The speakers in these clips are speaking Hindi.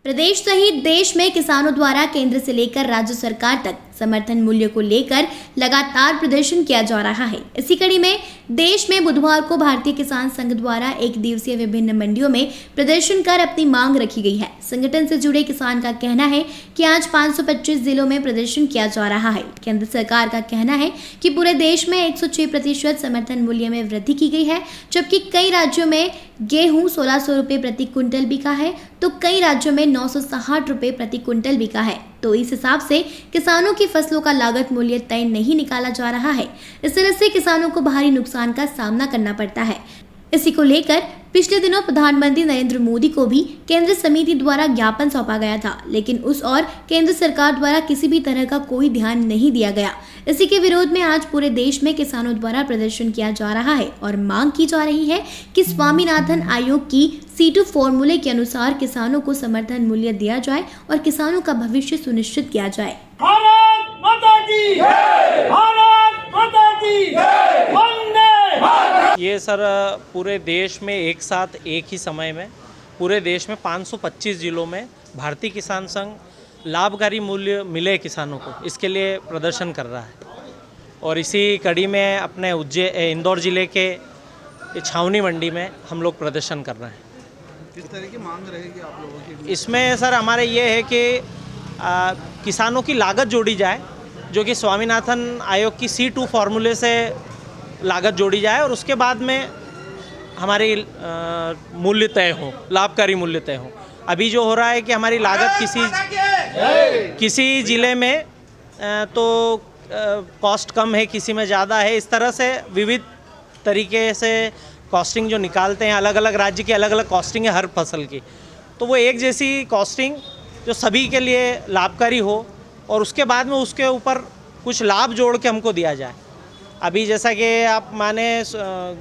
प्रदेश सहित देश में किसानों द्वारा केंद्र से लेकर राज्य सरकार तक समर्थन मूल्य को लेकर लगातार प्रदर्शन किया जा रहा है। इसी कड़ी में देश में बुधवार को भारतीय किसान संघ द्वारा एक दिवसीय विभिन्न मंडियों में प्रदर्शन कर अपनी मांग रखी गई है। संगठन से जुड़े किसान का कहना है कि आज 525 जिलों में प्रदर्शन किया जा रहा है। केंद्र सरकार का कहना है कि पूरे देश में 106% समर्थन मूल्य में वृद्धि की गई है, जबकि कई राज्यों में गेहूं 1600 रुपये प्रति क्विंटल बिका है तो कई राज्यों में 960 रुपये प्रति क्विंटल बिका है। तो इस हिसाब से किसानों की फसलों का लागत मूल्य तय नहीं निकाला जा रहा है। इस तरह से किसानों को भारी नुकसान का सामना करना पड़ता है। इसी को लेकर पिछले दिनों प्रधानमंत्री नरेंद्र मोदी को भी केंद्र समिति द्वारा ज्ञापन सौंपा गया था, लेकिन उस और केंद्र सरकार द्वारा किसी भी तरह का कोई ध्यान नहीं दिया गया। इसी के विरोध में आज पूरे देश में किसानों द्वारा प्रदर्शन किया जा रहा है और मांग की जा रही है कि स्वामीनाथन आयोग की C2 फॉर्मूले के अनुसार किसानों को समर्थन मूल्य दिया जाए और किसानों का भविष्य सुनिश्चित किया जाए। भारत माता की जय! भारत माता की जय! वंदे भारत! ये सर पूरे देश में एक साथ एक ही समय में पूरे देश में 525 जिलों में भारतीय किसान संघ लाभकारी मूल्य मिले किसानों को, इसके लिए प्रदर्शन कर रहा है। और इसी कड़ी में अपने इंदौर ज़िले के छावनी मंडी में हम लोग प्रदर्शन कर रहे हैं। किस तरह की मांग रहेगी आप लोगों की? इसमें सर हमारे ये है कि किसानों की लागत जोड़ी जाए, जो कि स्वामीनाथन आयोग की C2 फॉर्मूले से लागत जोड़ी जाए और उसके बाद में हमारी मूल्य तय हो, लाभकारी मूल्य तय हो। अभी जो हो रहा है कि हमारी लागत किसी ज़िले में तो कॉस्ट कम है, किसी में ज़्यादा है। इस तरह से विविध तरीके से कॉस्टिंग जो निकालते हैं, अलग अलग राज्य की अलग अलग कॉस्टिंग है हर फसल की, तो वो एक जैसी कॉस्टिंग जो सभी के लिए लाभकारी हो और उसके बाद में उसके ऊपर कुछ लाभ जोड़ के हमको दिया जाए। अभी जैसा कि आप माने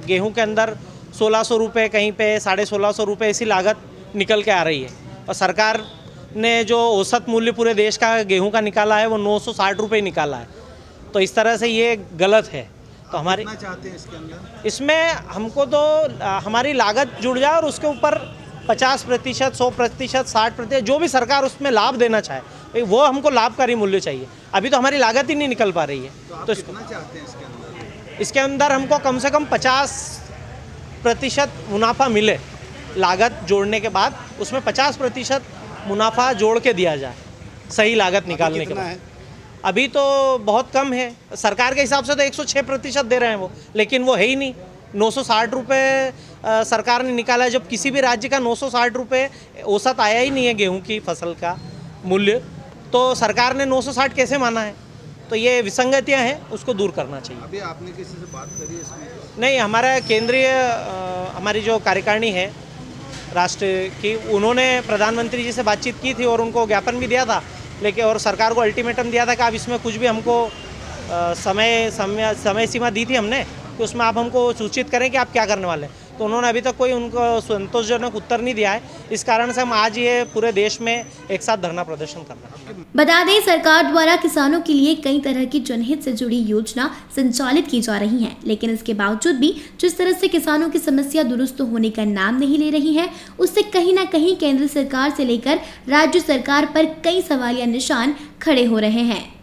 गेहूं के अंदर 1600 रुपये, कहीं पे 1650 रुपये ऐसी लागत निकल के आ रही है और सरकार ने जो औसत मूल्य पूरे देश का गेहूं का निकाला है वो 960 रुपये निकाला है। तो इस तरह से ये गलत है। तो हमारी चाहते हैं इसके अंदर, इसमें हमको तो हमारी लागत जुड़ जाए और उसके ऊपर 50%, 100%, 60% जो भी सरकार उसमें लाभ देना चाहे वो हमको लाभकारी मूल्य चाहिए। अभी तो हमारी लागत ही नहीं निकल पा रही है। तो कितना चाहते हैं इसके अंदर? इसके अंदर हमको कम से कम 50% मुनाफा मिले। लागत जोड़ने के बाद उसमें 50% मुनाफा जोड़ के दिया जाए सही लागत निकालने के बाद। अभी तो बहुत कम है, सरकार के हिसाब से तो 106% दे रहे हैं वो, लेकिन वो है ही नहीं। 960 रुपये सरकार ने निकाला है, जब किसी भी राज्य का 960 रुपये औसत आया ही नहीं है गेहूं की फसल का मूल्य, तो सरकार ने 960 कैसे माना है? तो ये विसंगतियां हैं, उसको दूर करना चाहिए। अभी आपने किसी से बात करी इसमें? नहीं, हमारा केंद्रीय हमारी जो कार्यकारिणी है राष्ट्र की, उन्होंने प्रधानमंत्री जी से बातचीत की थी और उनको ज्ञापन भी दिया था, लेकिन और सरकार को अल्टीमेटम दिया था कि आप इसमें कुछ भी हमको समय सीमा दी थी हमने कि उसमें आप हमको सूचित करें कि आप क्या करने वाले हैं। तो उन्होंने अभी तक कोई उनको संतोषजनक उत्तर नहीं दिया है। इस कारण से हम आज ये पूरे देश में एक साथ धरना प्रदर्शन कर रहे हैं। बता दें, सरकार द्वारा किसानों के लिए कई तरह की जनहित से जुड़ी योजना संचालित की जा रही है, लेकिन इसके बावजूद भी जिस तरह से किसानों की समस्या दुरुस्त होने का नाम नहीं ले रही है, उससे कहीं न कहीं केंद्र सरकार से लेकर राज्य सरकार पर कई सवालिया निशान खड़े हो रहे हैं।